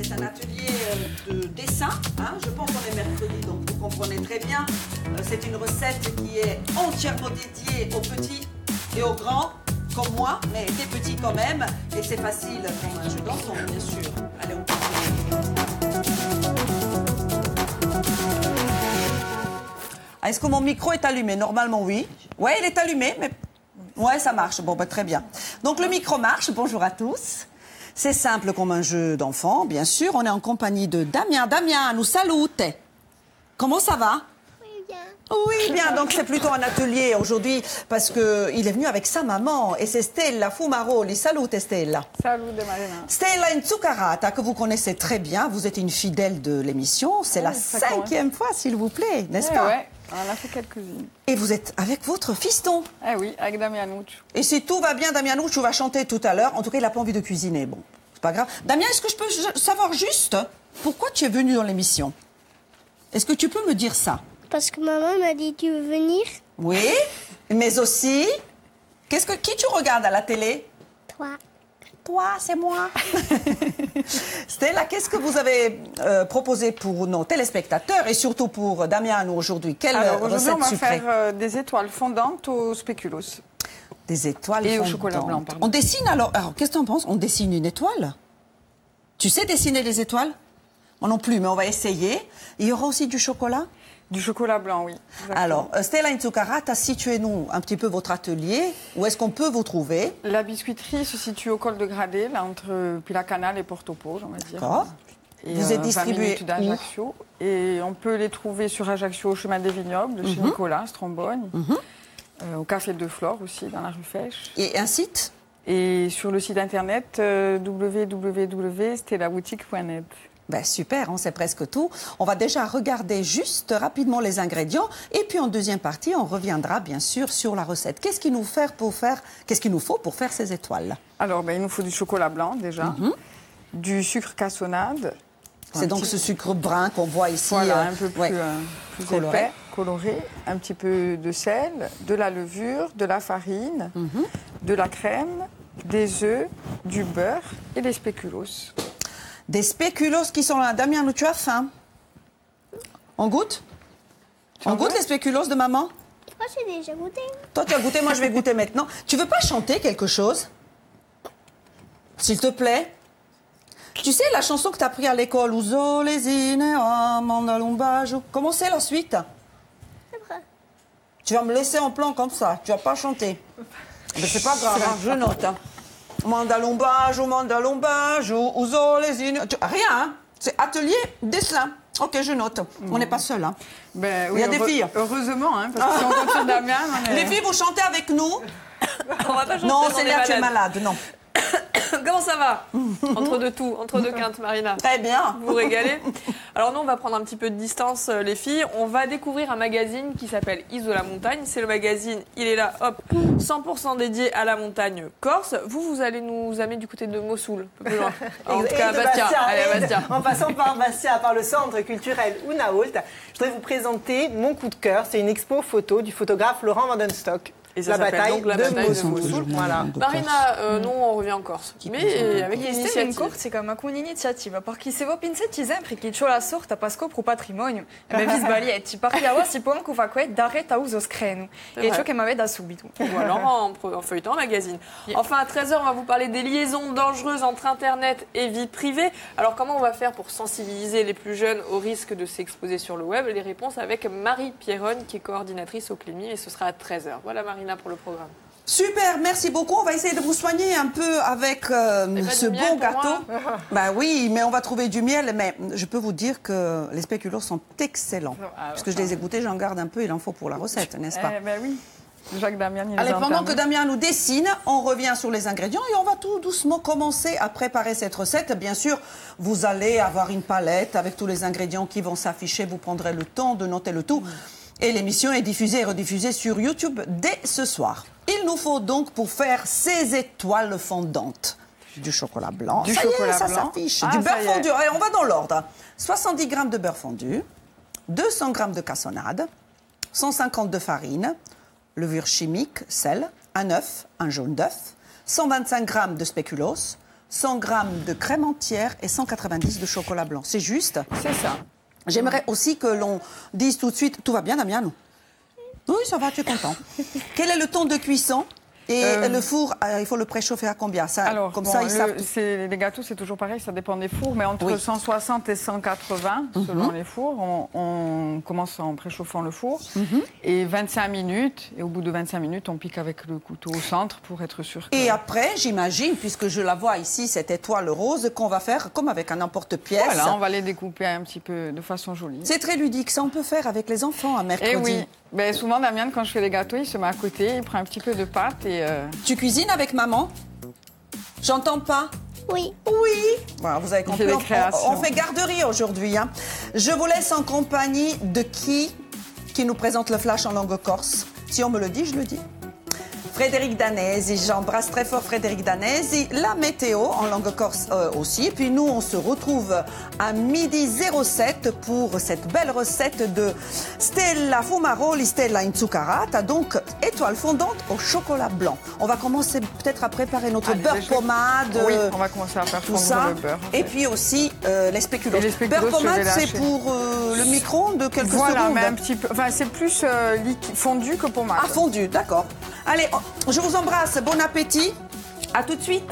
c'est un atelier de dessin. Hein. Je pense qu'on est mercredi, donc vous comprenez très bien. C'est une recette qui est entièrement dédiée aux petits et aux grands, comme moi, mais des petits quand même. Et c'est facile comme un jeu d'enfant, bien sûr. Allez, on continue. Est-ce que mon micro est allumé? Normalement, oui. Oui, il est allumé, mais... Ouais, ça marche. Bon, bah, très bien. Donc, le micro marche. Bonjour à tous. C'est simple comme un jeu d'enfant, bien sûr. On est en compagnie de Damien. Damien, nous salute. Comment ça va? Oui, bien. Oui, bien. Donc, c'est plutôt un atelier aujourd'hui parce qu'il est venu avec sa maman. Et c'est Stella Fumaroli. Salute, Stella. Salut de Marina. Stella Inzucarata, que vous connaissez très bien. Vous êtes une fidèle de l'émission. C'est la 5e fois, s'il vous plaît, n'est-ce pas? Ouais. On a fait quelques-unes. Et vous êtes avec votre fiston. Eh oui, avec Damianouch. Et si tout va bien, Damianouch, tu vas chanter tout à l'heure. En tout cas, il n'a pas envie de cuisiner. Bon, c'est pas grave. Damien, est-ce que je peux savoir juste pourquoi tu es venu dans l'émission? Est-ce que tu peux me dire ça? Parce que maman m'a dit, tu veux venir? Oui, mais aussi... Qui tu regardes à la télé? Toi. Toi, c'est moi. Stella, qu'est-ce que vous avez proposé pour nos téléspectateurs et surtout pour Damien aujourd'hui? Quelle aujourd'hui, recette on va sucrée? faire des étoiles fondantes au spéculoos. Des étoiles et fondantes. au chocolat blanc, pardon. On dessine alors qu'est-ce que tu en penses? On dessine une étoile? Tu sais dessiner les étoiles? Moi non plus, mais on va essayer. Il y aura aussi du chocolat? Du chocolat blanc, oui. Exactement. Alors, Stella Inzucarata, situez-nous un petit peu votre atelier. Où est-ce qu'on peut vous trouver? La biscuiterie se situe au col de Gradé, là, entre Pila-Canal et Porto-Pose, on va dire. D'accord. Et, Vous êtes distribué 20 minutes d'Ajaccio. Et on peut les trouver sur Ajaccio, au chemin des Vignobles, chez Nicolas, Strombone. Au Café de Flore aussi, dans la rue Fèche. Et un site? Et sur le site internet www.stellaboutique.net. Ben super, on sait presque tout. On va déjà regarder juste rapidement les ingrédients. Et puis en deuxième partie, on reviendra bien sûr sur la recette. Qu'est-ce qu'il nous faut pour faire ces étoiles? Alors, il nous faut du chocolat blanc déjà, du sucre cassonade. C'est donc ce sucre brun qu'on voit ici. Voilà, un peu plus, plus coloré. épais, coloré. Un petit peu de sel, de la levure, de la farine, de la crème, des œufs, du beurre et des spéculoos. Des spéculoos qui sont là. Damien, tu as faim? On goûte? On goûte les spéculoos de maman? Moi, j'ai déjà goûté. Toi, tu as goûté, moi je vais goûter maintenant. Tu veux pas chanter quelque chose? S'il te plaît? Tu sais la chanson que tu as appris à l'école? Uso lesine, mandalumbajo. Comment c'est la suite? Après. Tu vas me laisser en plan comme ça. Tu vas pas chanter. Mais c'est pas grave, hein, je note. Hein. Mandalumbajo, uso lesine. Rien, hein? C'est atelier dessin. Ok, je note. On n'est pas seuls. Hein. Ben, Il oui, y a des filles. Heureusement, hein, parce que si on compte sur Damien, on est... Les filles, vous chantez avec nous? On va pas chanter, Non, on c'est est là tu es malade. malade, non. Comment ça va? Entre deux tout, entre deux quintes, Marina. Très bien. Vous vous régalez. Alors nous, on va prendre un petit peu de distance, les filles. On va découvrir un magazine qui s'appelle Isola Montagne. C'est le magazine, il est là, hop, 100% dédié à la montagne corse. Vous allez nous amener du côté de Mossoul, un peu plus loin. En tout cas, à Bastia. Allez, à Bastia. En passant par Bastia, par le centre culturel Unault, je voudrais vous présenter mon coup de cœur. C'est une expo photo du photographe Laurent Vandenstock. Et ça La s'appelle bataille donc la de bataille de Mossoul. Mossoul. Voilà. Marina, non, on revient en Corse. Mais avec Esiste in l'initiative. Corsica, ma con un'iniziativa, perché se voi pensate sempre che ciò la sorta pascopro patrimonio, e beh, vi sbagliate, perché allora si può anche fare questo dare a uso screno, C'est e vrai. ciò che mi avete da subito. Ou alors en feuilletant un magazine. Enfin, à 13h, on va vous parler des liaisons dangereuses entre Internet et vie privée. Alors, comment on va faire pour sensibiliser les plus jeunes au risque de s'exposer sur le web? Les réponses avec Marie Pierronne, qui est coordinatrice au Clémy, et ce sera à 13h. Voilà, Marina, pour le programme. Super, merci beaucoup. On va essayer de vous soigner un peu avec ce du miel bon pour gâteau. moi. Ben oui, mais on va trouver du miel. Mais je peux vous dire que les spéculoos sont excellents. Parce que je les ai goûtés, j'en garde un peu. Il en faut pour la recette, n'est-ce pas? Eh ben oui. Jacques Damien, il Allez, les a pendant que entendus. Damien nous dessine, on revient sur les ingrédients et on va tout doucement commencer à préparer cette recette. Bien sûr, vous allez avoir une palette avec tous les ingrédients qui vont s'afficher. Vous prendrez le temps de noter le tout. Et l'émission est diffusée et rediffusée sur YouTube dès ce soir. Il nous faut donc pour faire ces étoiles fondantes du chocolat blanc. Du Ça y est, chocolat ça blanc. s'affiche. Ah, Du beurre ça y est. fondu. Allez, on va dans l'ordre. 70 g de beurre fondu, 200 g de cassonade, 150 de farine, levure chimique, sel, un œuf, un jaune d'œuf, 125 g de spéculoos, 100 g de crème entière et 190 de chocolat blanc. C'est juste. C'est ça. J'aimerais aussi que l'on dise tout de suite, tout va bien Damien, non? Oui, ça va, tu es content. Quel est le temps de cuisson? Et le four, il faut le préchauffer à combien? Ça, Alors, comme bon, ça, ils savent. les gâteaux, c'est toujours pareil, ça dépend des fours, mais entre 160 et 180, selon les fours, on commence en préchauffant le four. Et 25 minutes, et au bout de 25 minutes, on pique avec le couteau au centre pour être sûr que... Et après, j'imagine, puisque je la vois ici, cette étoile rose, qu'on va faire comme avec un emporte-pièce. Voilà, on va les découper un petit peu de façon jolie. C'est très ludique, ça on peut faire avec les enfants un mercredi. Et oui, ben, souvent Damien, quand je fais les gâteaux, il se met à côté, il prend un petit peu de pâte et... Tu cuisines avec maman? J'entends pas. Oui. Oui. Voilà, vous avez compris, des on créations. fait garderie aujourd'hui. Hein. Je vous laisse en compagnie de qui nous présente le flash en langue corse. Si on me le dit, je le dis. Frédéric Danesi, j'embrasse très fort Frédéric Danesi. La météo en langue corse aussi. Puis nous, on se retrouve à 12h07 pour cette belle recette de Stella Fumaroli, Stella in zuccarata, donc étoile fondante au chocolat blanc. On va commencer peut-être à préparer notre beurre pommade. Oui, on va commencer à faire tout fondre ça. le beurre. Et puis aussi les spéculoos. Et les spéculoos, Beurre pommade, je vais c'est lâcher. pour le micro-ondes de quelques Voilà, secondes. mais un petit peu... Enfin, c'est plus fondu que pommade. Ah, fondu, d'accord. Allez, je vous embrasse. Bon appétit. À tout de suite.